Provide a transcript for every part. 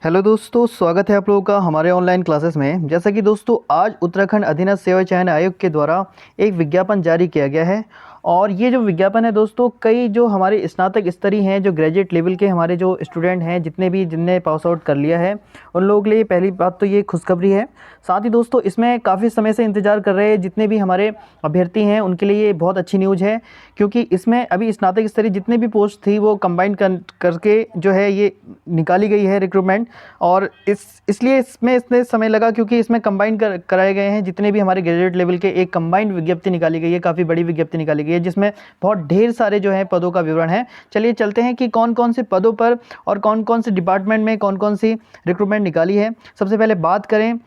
Hello दोस्तों, स्वागत है आप लोगों का हमारे ऑनलाइन क्लासेस में। जैसा कि दोस्तों आज उत्तराखंड अधीनस्थ सेवा चयन आयोग के द्वारा एक विज्ञापन जारी किया गया है और ये जो विज्ञापन है दोस्तों, कई जो हमारे स्नातक स्तरीय हैं, जो ग्रेजुएट लेवल के हमारे जो स्टूडेंट हैं, जिनने पास आउट कर लिया है, उन लोगों के लिए पहली बात तो ये खुशखबरी है। साथ ही दोस्तों इसमें काफ़ी समय से इंतज़ार कर रहे जितने भी हमारे अभ्यर्थी हैं उनके लिए ये बहुत अच्छी न्यूज़ है, क्योंकि इसमें अभी स्नातक स्तरीय जितने भी पोस्ट थी वो कंबाइन करके जो है ये निकाली गई है रिक्रूटमेंट। और इसलिए इसमें इतने समय लगा क्योंकि इसमें कंबाइन कराए गए हैं जितने भी हमारे ग्रेजुएट लेवल के, एक कंबाइंड विज्ञप्ति निकाली गई है, काफ़ी बड़ी विज्ञप्ति निकाली गई है जिसमें बहुत ढेर सारे जो है पदों का विवरण है। चलिए चलते हैं कि कौन कौन से पदों पर और कौन कौन से डिपार्टमेंट में कौन कौन सी रिक्रूटमेंट निकाली है। सबसे पहले बात करें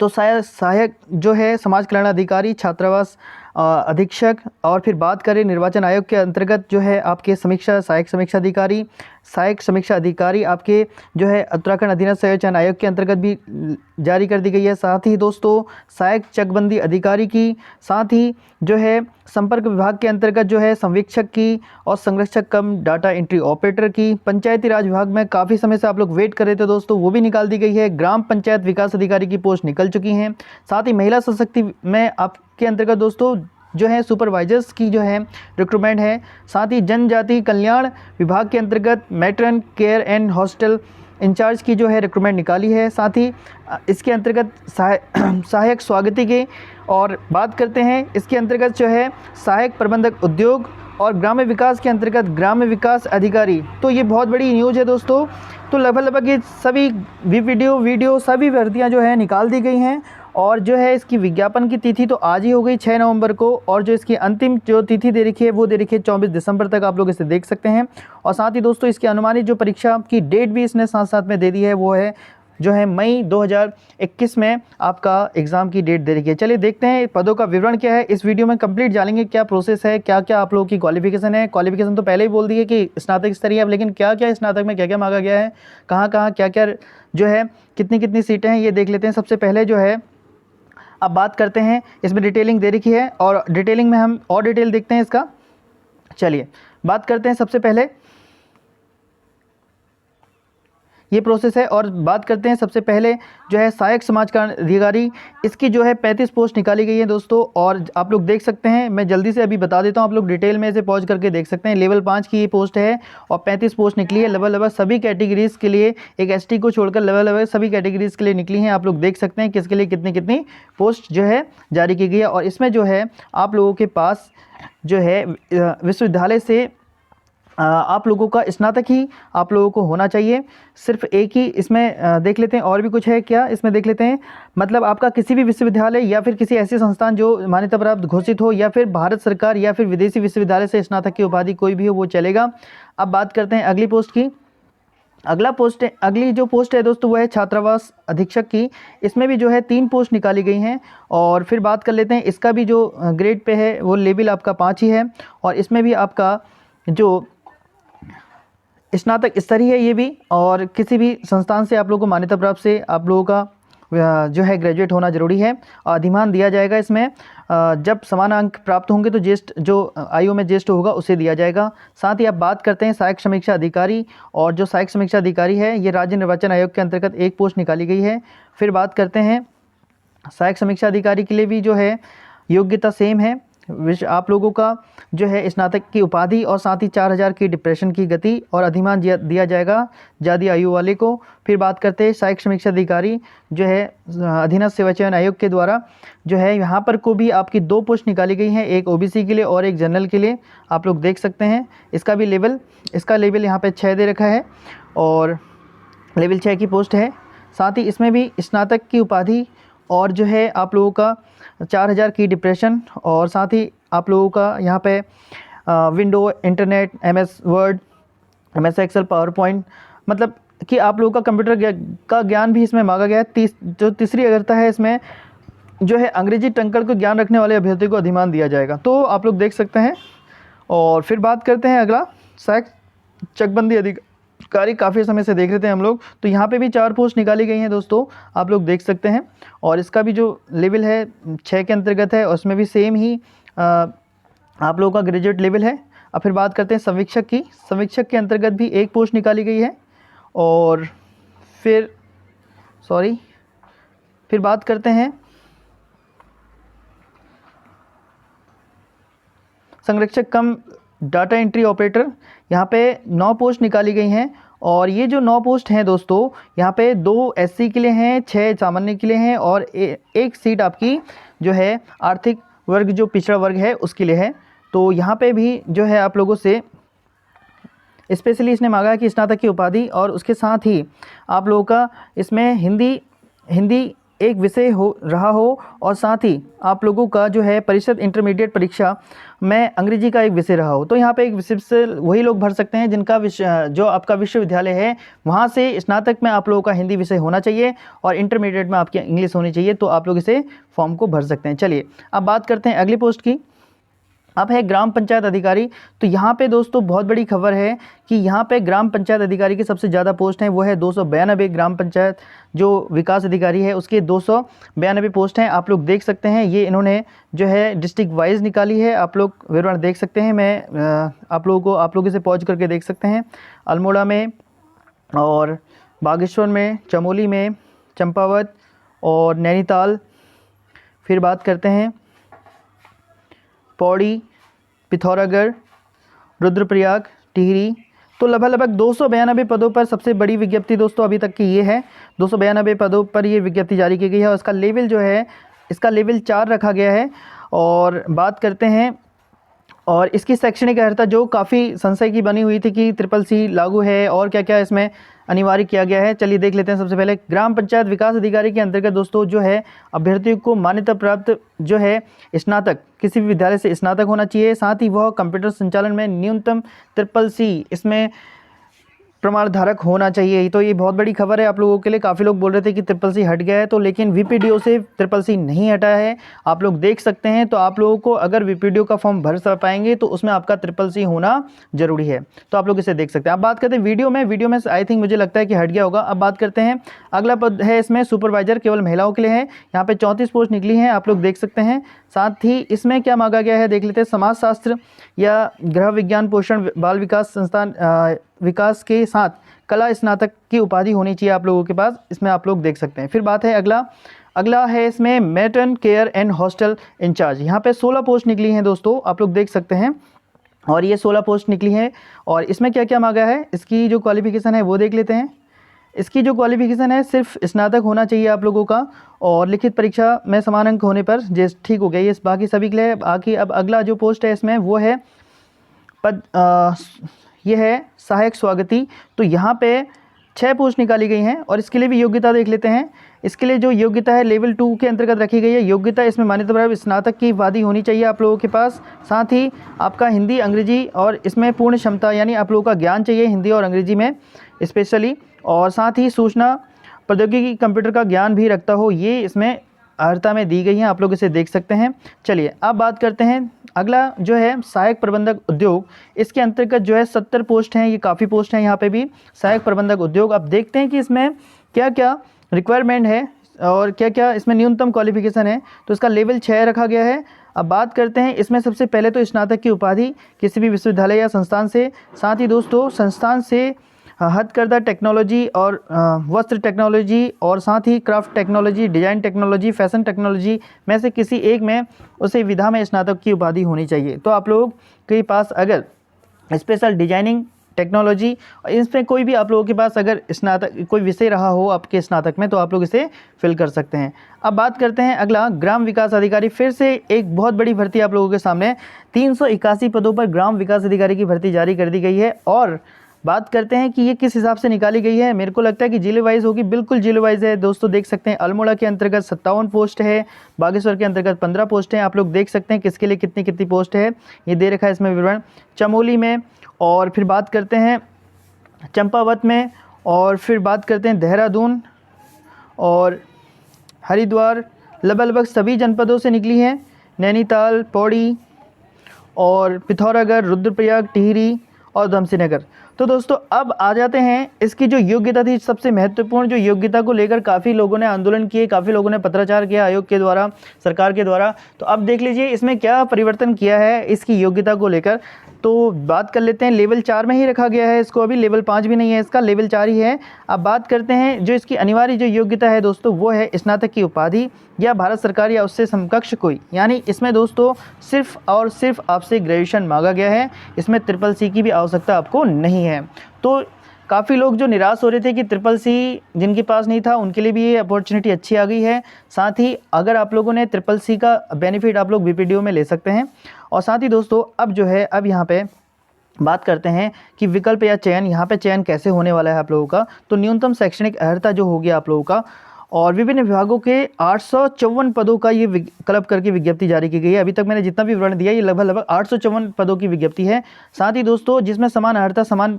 तो सहायक जो है समाज कल्याण अधिकारी, छात्रावास अधीक्षक, और फिर बात करें निर्वाचन आयोग के अंतर्गत जो है आपके सहायक समीक्षा अधिकारी आपके जो है उत्तराखंड अधीनस्थ सेवा चयन आयोग के अंतर्गत भी जारी कर दी गई है। साथ ही दोस्तों सहायक चकबंदी अधिकारी की, साथ ही जो है संपर्क विभाग के अंतर्गत जो है संवीक्षक की और संरक्षक कम डाटा एंट्री ऑपरेटर की। पंचायती राज विभाग में काफ़ी समय से आप लोग वेट कर रहे थे दोस्तों, वो भी निकाल दी गई है। ग्राम पंचायत विकास अधिकारी की पोस्ट निकल चुकी हैं। साथ ही महिला सशक्ति में आपके अंतर्गत दोस्तों जो है सुपरवाइजर्स की जो है रिक्रूटमेंट है। साथ ही जनजाति कल्याण विभाग के अंतर्गत matron care and hostel in charge की जो है रिक्रूटमेंट निकाली है। साथ ही इसके अंतर्गत सहायक स्वागती के, और बात करते हैं इसके अंतर्गत जो है सहायक प्रबंधक उद्योग और ग्राम्य विकास के अंतर्गत ग्राम्य विकास अधिकारी। तो ये बहुत बड़ी न्यूज़ है दोस्तों। तो लगभग ये सभी वीडियो सभी भर्तियाँ जो है निकाल दी गई हैं और जो है इसकी विज्ञापन की तिथि तो आज ही हो गई 6 नवंबर को, और जो इसकी अंतिम जो तिथि दे रखी है वो दे रखी है 24 दिसंबर तक आप लोग इसे देख सकते हैं। और साथ ही दोस्तों इसकी अनुमानित जो परीक्षा की डेट भी इसने साथ साथ में दे दी है, वो है जो है मई 2021 में आपका एग्ज़ाम की डेट दे रखी है। चलिए देखते हैं पदों का विवरण क्या है। इस वीडियो में कंप्लीट जानेंगे क्या प्रोसेस है, क्या क्या आप लोगों की क्वालिफिकेशन है। क्वालिफिकेशन तो पहले ही बोल दी है कि स्नातक स्तरीय है, लेकिन क्या क्या स्नातक में क्या क्या मांगा गया है, कहाँ कहाँ क्या क्या जो है कितनी कितनी सीटें हैं, ये देख लेते हैं। सबसे पहले जो है अब बात करते हैं, इसमें डिटेलिंग दे रखी है और डिटेलिंग में हम और डिटेल देखते हैं इसका। चलिए बात करते हैं, सबसे पहले ये प्रोसेस है और बात करते हैं सबसे पहले जो है सहायक समाज कल्याण अधिकारी, इसकी जो है 35 पोस्ट निकाली गई है दोस्तों। और आप लोग देख सकते हैं, मैं जल्दी से अभी बता देता हूँ, आप लोग डिटेल में इसे पॉज करके देख सकते हैं। लेवल 5 की ये पोस्ट है और 35 पोस्ट निकली है लगभग सभी कैटेगरीज़ के लिए, एक एसटी को छोड़कर लगभग सभी कैटेगरीज़ के लिए निकली हैं। आप लोग देख सकते हैं किसके लिए कितनी कितनी पोस्ट जो है जारी की गई है। और इसमें जो है आप लोगों के पास जो है विश्वविद्यालय से आप लोगों का स्नातक ही आप लोगों को होना चाहिए, सिर्फ एक ही। इसमें देख लेते हैं और भी कुछ है क्या, इसमें देख लेते हैं। मतलब आपका किसी भी विश्वविद्यालय या फिर किसी ऐसे संस्थान जो मान्यता प्राप्त घोषित हो, या फिर भारत सरकार या फिर विदेशी विश्वविद्यालय से स्नातक की उपाधि कोई भी हो, वो चलेगा। अब बात करते हैं अगली पोस्ट की। अगली जो पोस्ट है दोस्तों वो है छात्रावास अधीक्षक की। इसमें भी जो है 3 पोस्ट निकाली गई हैं। और फिर बात कर लेते हैं, इसका भी जो ग्रेड पे है वो लेवल आपका 5 ही है, और इसमें भी आपका जो स्नातक स्तरीय है ये भी, और किसी भी संस्थान से आप लोगों को मान्यता प्राप्त से आप लोगों का जो है ग्रेजुएट होना जरूरी है। अधिमान दिया जाएगा इसमें, जब समान अंक प्राप्त होंगे तो ज्येष्ठ जो आयु में ज्येष्ठ होगा उसे दिया जाएगा। साथ ही आप बात करते हैं सहायक समीक्षा अधिकारी, और जो सहायक समीक्षा अधिकारी है ये राज्य निर्वाचन आयोग के अंतर्गत एक पोस्ट निकाली गई है। फिर बात करते हैं सहायक समीक्षा अधिकारी के लिए भी जो है योग्यता सेम है, आप लोगों का जो है स्नातक की उपाधि, और साथ ही 4000 की डिप्रेशन की गति और अधिमान दिया जाएगा ज़्यादा आयु वाले को। फिर बात करते हैं सहायक समीक्षा अधिकारी जो है अधीनस्थ सेवा चयन आयोग के द्वारा जो है, यहाँ पर को भी आपकी 2 पोस्ट निकाली गई हैं, एक ओबीसी के लिए और एक जनरल के लिए। आप लोग देख सकते हैं इसका लेवल यहाँ पर 6 दे रखा है और लेवल 6 की पोस्ट है। साथ ही इसमें भी स्नातक की उपाधि और जो है आप लोगों का 4000 की डिप्रेशन, और साथ ही आप लोगों का यहाँ पे window, internet, MS Word, MS Excel, PowerPoint, मतलब कि आप लोगों का कंप्यूटर का ज्ञान भी इसमें मांगा गया है। जो तीसरी अगरता है, इसमें जो है अंग्रेजी टंकड़ को ज्ञान रखने वाले अभ्यर्थी को अधिमान दिया जाएगा। तो आप लोग देख सकते हैं। और फिर बात करते हैं अगला सहायक चकबंदी अधिकारी, काफ़ी समय से देख रहे थे हम लोग, तो यहाँ पे भी 4 पोस्ट निकाली गई हैं दोस्तों, आप लोग देख सकते हैं। और इसका भी जो लेवल है 6 के अंतर्गत है, और उसमें भी सेम ही आप लोगों का ग्रेजुएट लेवल है। अब फिर बात करते हैं समीक्षक की। समीक्षक के अंतर्गत भी एक पोस्ट निकाली गई है। और फिर फिर बात करते हैं संरक्षक कम डाटा एंट्री ऑपरेटर। यहाँ पे 9 पोस्ट निकाली गई हैं और ये जो 9 पोस्ट हैं दोस्तों, यहाँ पे 2 एससी के लिए हैं, 6 सामान्य के लिए हैं और एक सीट आपकी जो है आर्थिक वर्ग जो पिछड़ा वर्ग है उसके लिए है। तो यहाँ पे भी जो है आप लोगों से स्पेशली इसने मांगा है कि स्नातक की उपाधि और उसके साथ ही आप लोगों का इसमें हिंदी एक विषय रहा हो और साथ ही आप लोगों का जो है परिषद इंटरमीडिएट परीक्षा में अंग्रेजी का एक विषय रहा हो। तो यहाँ पे एक विषय से वही लोग भर सकते हैं जिनका जो आपका विश्वविद्यालय है वहाँ से स्नातक में आप लोगों का हिंदी विषय होना चाहिए और इंटरमीडिएट में आपकी इंग्लिश होनी चाहिए। तो आप लोग इसे फॉर्म को भर सकते हैं। चलिए अब बात करते हैं अगली पोस्ट की। अब है ग्राम पंचायत अधिकारी। तो यहाँ पे दोस्तों बहुत बड़ी खबर है कि यहाँ पे ग्राम पंचायत अधिकारी की सबसे ज़्यादा पोस्ट हैं, वो है 292। ग्राम पंचायत जो विकास अधिकारी है उसके 292 पोस्ट हैं। आप लोग देख सकते हैं ये इन्होंने जो है डिस्ट्रिक्ट वाइज निकाली है। आप लोग विवरण देख सकते हैं। मैं आप लोग इसे पॉज करके देख सकते हैं। अल्मोड़ा में और बागेश्वर में, चमोली में, चंपावत और नैनीताल। फिर बात करते हैं पौड़ी, पिथौरागढ़, रुद्रप्रयाग, टिहरी। तो लगभग 292 पदों पर सबसे बड़ी विज्ञप्ति दोस्तों अभी तक की ये है। 292 पदों पर ये विज्ञप्ति जारी की गई है और इसका लेवल जो है इसका लेवल 4 रखा गया है। और बात करते हैं और इसकी शैक्षणिक अर्हता जो काफ़ी संशय की बनी हुई थी कि CCC लागू है और क्या क्या इसमें अनिवार्य किया गया है। चलिए देख लेते हैं। सबसे पहले ग्राम पंचायत विकास अधिकारी के अंतर्गत दोस्तों जो है अभ्यर्थियों को मान्यता प्राप्त जो है स्नातक, किसी भी विद्यालय से स्नातक होना चाहिए। साथ ही वह कंप्यूटर संचालन में न्यूनतम CCC इसमें प्रमाण धारक होना चाहिए। तो ये बहुत बड़ी खबर है आप लोगों के लिए। काफ़ी लोग बोल रहे थे कि CCC हट गया है, तो लेकिन VPDO से CCC नहीं हटा है। आप लोग देख सकते हैं। तो आप लोगों को अगर VPDO का फॉर्म भर पाएंगे तो उसमें आपका CCC होना जरूरी है। तो आप लोग इसे देख सकते हैं। अब बात करते हैं वीडियो में आई थिंक मुझे लगता है कि हट गया होगा। अब बात करते हैं अगला पद है इसमें सुपरवाइजर, केवल महिलाओं के लिए है। यहाँ पे 34 पोस्ट निकली हैं, आप लोग देख सकते हैं। साथ ही इसमें क्या मांगा गया है देख लेते हैं। समाजशास्त्र या गृह विज्ञान, पोषण, बाल विकास संस्थान विकास के साथ कला स्नातक की उपाधि होनी चाहिए आप लोगों के पास। इसमें आप लोग देख सकते हैं। फिर बात है अगला है इसमें मैटर्न केयर एंड हॉस्टल इंचार्ज। यहाँ पे 16 पोस्ट निकली हैं दोस्तों, आप लोग देख सकते हैं। और ये 16 पोस्ट निकली हैं और इसमें क्या क्या मांगा है, इसकी जो क्वालिफिकेशन है वो देख लेते हैं। इसकी जो क्वालिफिकेशन है सिर्फ स्नातक होना चाहिए आप लोगों का और लिखित परीक्षा में समान अंक होने पर जैसे ठीक हो गया। ये बाकी सभी के लिए। बाकी अब अगला जो पोस्ट है इसमें वो है ये है सहायक स्वागती। तो यहाँ पे 6 पोस्ट निकाली गई हैं और इसके लिए भी योग्यता देख लेते हैं। इसके लिए जो योग्यता है लेवल 2 के अंतर्गत रखी गई है। योग्यता इसमें मान्यता प्राप्त स्नातक की उपाधि होनी चाहिए आप लोगों के पास। साथ ही आपका हिंदी, अंग्रेजी और इसमें पूर्ण क्षमता यानी आप लोगों का ज्ञान चाहिए हिंदी और अंग्रेजी में स्पेशली। और साथ ही सूचना प्रौद्योगिकी कंप्यूटर का ज्ञान भी रखता हो, ये इसमें अर्हता में दी गई हैं। आप लोग इसे देख सकते हैं। चलिए अब बात करते हैं अगला जो है सहायक प्रबंधक उद्योग। इसके अंतर्गत जो है 70 पोस्ट हैं। ये काफ़ी पोस्ट हैं यहाँ पे भी। सहायक प्रबंधक उद्योग अब देखते हैं कि इसमें क्या क्या रिक्वायरमेंट है और क्या क्या इसमें न्यूनतम क्वालिफिकेशन है। तो इसका लेवल 6 रखा गया है। अब बात करते हैं इसमें सबसे पहले तो स्नातक की उपाधि किसी भी विश्वविद्यालय या संस्थान से। साथ ही दोस्तों संस्थान से हथकरघा टेक्नोलॉजी और वस्त्र टेक्नोलॉजी और साथ ही craft technology, design technology, fashion technology में से किसी एक में उसे विधा में स्नातक की उपाधि होनी चाहिए। तो आप लोग के पास अगर स्पेशल डिजाइनिंग टेक्नोलॉजी इसमें कोई भी आप लोगों के पास अगर स्नातक कोई विषय रहा हो आपके स्नातक में तो आप लोग इसे फिल कर सकते हैं। अब बात करते हैं अगला ग्राम विकास अधिकारी। फिर से एक बहुत बड़ी भर्ती आप लोगों के सामने 381 पदों पर ग्राम विकास अधिकारी की भर्ती जारी कर दी गई है। और बात करते हैं कि ये किस हिसाब से निकाली गई है। मेरे को लगता है कि जिले वाइज होगी, बिल्कुल जिले वाइज है दोस्तों। देख सकते हैं अल्मोड़ा के अंतर्गत 57 पोस्ट है, बागेश्वर के अंतर्गत 15 पोस्ट हैं। आप लोग देख सकते हैं किसके लिए कितनी कितनी पोस्ट है, ये दे रखा है इसमें विवरण। चमोली में और फिर बात करते हैं चंपावत में और फिर बात करते हैं देहरादून और हरिद्वार। लगभग सभी जनपदों से निकली हैं। नैनीताल, पौड़ी और पिथौरागढ़, रुद्रप्रयाग, टिहरी और उधमसिंह नगर। तो दोस्तों अब आ जाते हैं इसकी जो योग्यता थी, सबसे महत्वपूर्ण जो योग्यता को लेकर काफ़ी लोगों ने आंदोलन किए, काफ़ी लोगों ने पत्राचार किया आयोग के द्वारा, सरकार के द्वारा। तो अब देख लीजिए इसमें क्या परिवर्तन किया है इसकी योग्यता को लेकर। तो बात कर लेते हैं, लेवल 4 में ही रखा गया है इसको, अभी लेवल 5 भी नहीं है इसका, लेवल 4 ही है। अब बात करते हैं जो इसकी अनिवार्य जो योग्यता है दोस्तों, वो है स्नातक की उपाधि या भारत सरकार या उससे समकक्ष कोई। यानी इसमें दोस्तों सिर्फ और सिर्फ आपसे ग्रेजुएशन मांगा गया है, इसमें CCC की भी आवश्यकता आपको नहीं है। तो काफ़ी लोग जो निराश हो रहे थे कि CCC जिनके पास नहीं था उनके लिए भी ये अपॉर्चुनिटी अच्छी आ गई है। साथ ही अगर आप लोगों ने CCC का बेनिफिट आप लोग BPDO में ले सकते हैं। और साथ ही दोस्तों अब जो है, अब यहाँ पे बात करते हैं कि विकल्प या चयन, यहाँ पे चयन कैसे होने वाला है आप लोगों का। तो न्यूनतम शैक्षणिक अर्हता जो होगी आप लोगों का, और विभिन्न विभागों के 854 पदों का ये क्लब करके विज्ञप्ति जारी की गई है। अभी तक मैंने जितना भी विवरण दिया ये लगभग 854 पदों की विज्ञप्ति है। साथ ही दोस्तों जिसमें समान अर्हता समान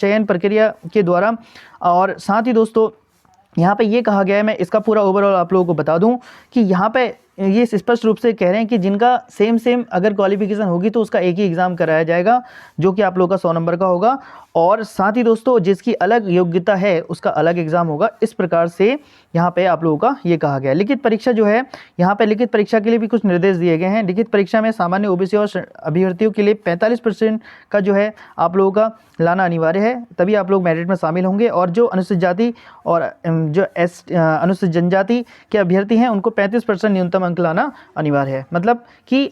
चयन प्रक्रिया के द्वारा, और साथ ही दोस्तों यहाँ पे ये कहा गया है, मैं इसका पूरा ओवरऑल आप लोगों को बता दूं कि यहाँ पे ये स्पष्ट रूप से कह रहे हैं कि जिनका सेम अगर क्वालिफिकेशन होगी तो उसका एक ही एग्ज़ाम कराया जाएगा जो कि आप लोगों का 100 नंबर का होगा। और साथ ही दोस्तों जिसकी अलग योग्यता है उसका अलग एग्ज़ाम होगा। इस प्रकार से यहाँ पे आप लोगों का ये कहा गया है। लिखित परीक्षा जो है, यहाँ पे लिखित परीक्षा के लिए भी कुछ निर्देश दिए गए हैं। लिखित परीक्षा में सामान्य OBC और अभ्यर्थियों के लिए 45% का जो है आप लोगों का लाना अनिवार्य है, तभी आप लोग मेरिट में शामिल होंगे। और जो अनुसूचित जाति और जो अनुसूचित जनजाति के अभ्यर्थी हैं उनको 35% न्यूनतम अंक लाना अनिवार्य है। मतलब कि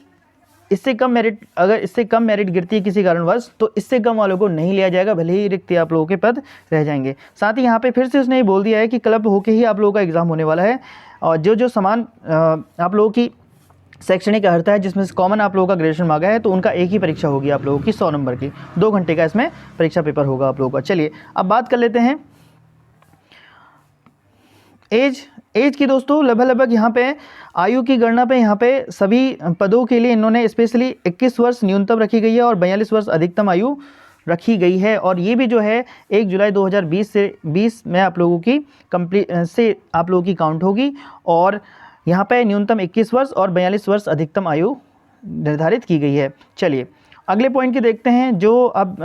इससे कम मेरिट, अगर इससे कम मेरिट गिरती है किसी कारणवश तो इससे कम वालों को नहीं लिया जाएगा, भले ही रिक्त आप लोगों के पद रह जाएंगे। साथ ही यहाँ पे फिर से उसने ये बोल दिया है कि क्लब होके ही आप लोगों का एग्ज़ाम होने वाला है। और जो समान आप लोगों की शैक्षणिक अर्हता है जिसमें से कॉमन आप लोगों का ग्रेजुएशन मांगा है, तो उनका एक ही परीक्षा होगी आप लोगों की 100 नंबर की, 2 घंटे का इसमें परीक्षा पेपर होगा आप लोगों का। चलिए अब बात कर लेते हैं एज की दोस्तों। लगभग यहाँ पे आयु की गणना पे यहाँ पे सभी पदों के लिए इन्होंने स्पेशली 21 वर्ष न्यूनतम रखी गई है और 42 वर्ष अधिकतम आयु रखी गई है। और ये भी जो है 1 जुलाई 2020 में आप लोगों की आप लोगों की काउंट होगी। और यहाँ पे न्यूनतम 21 वर्ष और 42 वर्ष अधिकतम आयु निर्धारित की गई है। चलिए अगले पॉइंट की देखते हैं। जो अब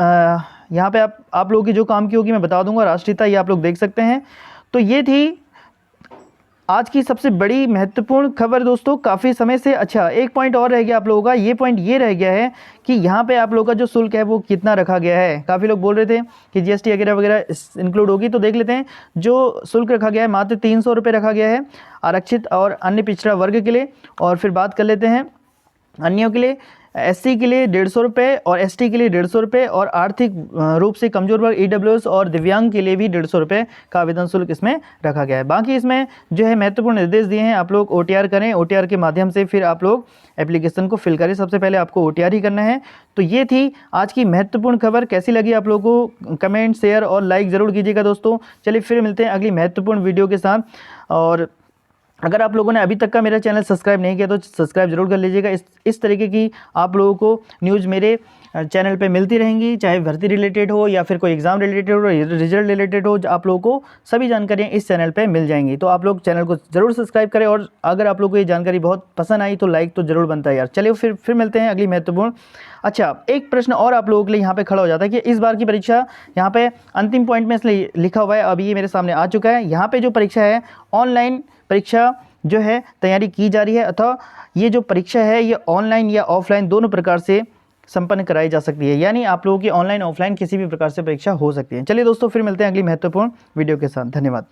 यहाँ पे आप लोगों की जो काम की होगी मैं बता दूंगा। राष्ट्रीयता ये आप लोग देख सकते हैं। तो ये थी आज की सबसे बड़ी महत्वपूर्ण खबर दोस्तों, काफ़ी समय से। अच्छा एक पॉइंट और रह गया आप लोगों का, ये पॉइंट ये रह गया है कि यहाँ पे आप लोगों का जो शुल्क है वो कितना रखा गया है। काफ़ी लोग बोल रहे थे कि GST वगैरह वगैरह इंक्लूड होगी, तो देख लेते हैं। जो शुल्क रखा गया है मात्र 300 रुपये रखा गया है आरक्षित और अन्य पिछड़ा वर्ग के लिए। और फिर बात कर लेते हैं अन्यों के लिए, SC के लिए 150 रुपये और ST के लिए 150 रुपये और आर्थिक रूप से कमजोर वर्ग EWS और दिव्यांग के लिए भी 150 रुपये का आवेदन शुल्क इसमें रखा गया है। बाकी इसमें जो है महत्वपूर्ण निर्देश दिए हैं, आप लोग OTR करें, OTR के माध्यम से फिर आप लोग एप्लीकेशन को फिल करें। सबसे पहले आपको OTR ही करना है। तो ये थी आज की महत्वपूर्ण खबर। कैसी लगी आप लोगों को कमेंट शेयर और लाइक ज़रूर कीजिएगा दोस्तों। चलिए फिर मिलते हैं अगली महत्वपूर्ण वीडियो के साथ। और अगर आप लोगों ने अभी तक का मेरा चैनल सब्सक्राइब नहीं किया तो सब्सक्राइब जरूर कर लीजिएगा। इस तरीके की आप लोगों को न्यूज़ मेरे चैनल पे मिलती रहेंगी, चाहे भर्ती रिलेटेड हो या फिर कोई एग्ज़ाम रिलेटेड हो, रिजल्ट रिलेटेड हो। आप लोगों को सभी जानकारियाँ इस चैनल पे मिल जाएंगी। तो आप लोग चैनल को ज़रूर सब्सक्राइब करें। और अगर आप लोगों को ये जानकारी बहुत पसंद आई तो लाइक तो ज़रूर बनता है यार। चलिए फिर मिलते हैं अगली महत्वपूर्ण। अच्छा एक प्रश्न और आप लोगों के लिए यहाँ पे खड़ा हो जाता है कि इस बार की परीक्षा, यहाँ पे अंतिम पॉइंट में इसलिए लिखा हुआ है, अभी ये मेरे सामने आ चुका है। यहाँ पे जो परीक्षा है ऑनलाइन परीक्षा जो है तैयारी की जा रही है, अथवा ये जो परीक्षा है ये ऑनलाइन या ऑफलाइन दोनों प्रकार से संपन्न कराई जा सकती है। यानी आप लोगों की ऑनलाइन ऑफलाइन किसी भी प्रकार से परीक्षा हो सकती है। चलिए दोस्तों फिर मिलते हैं अगली महत्वपूर्ण वीडियो के साथ। धन्यवाद।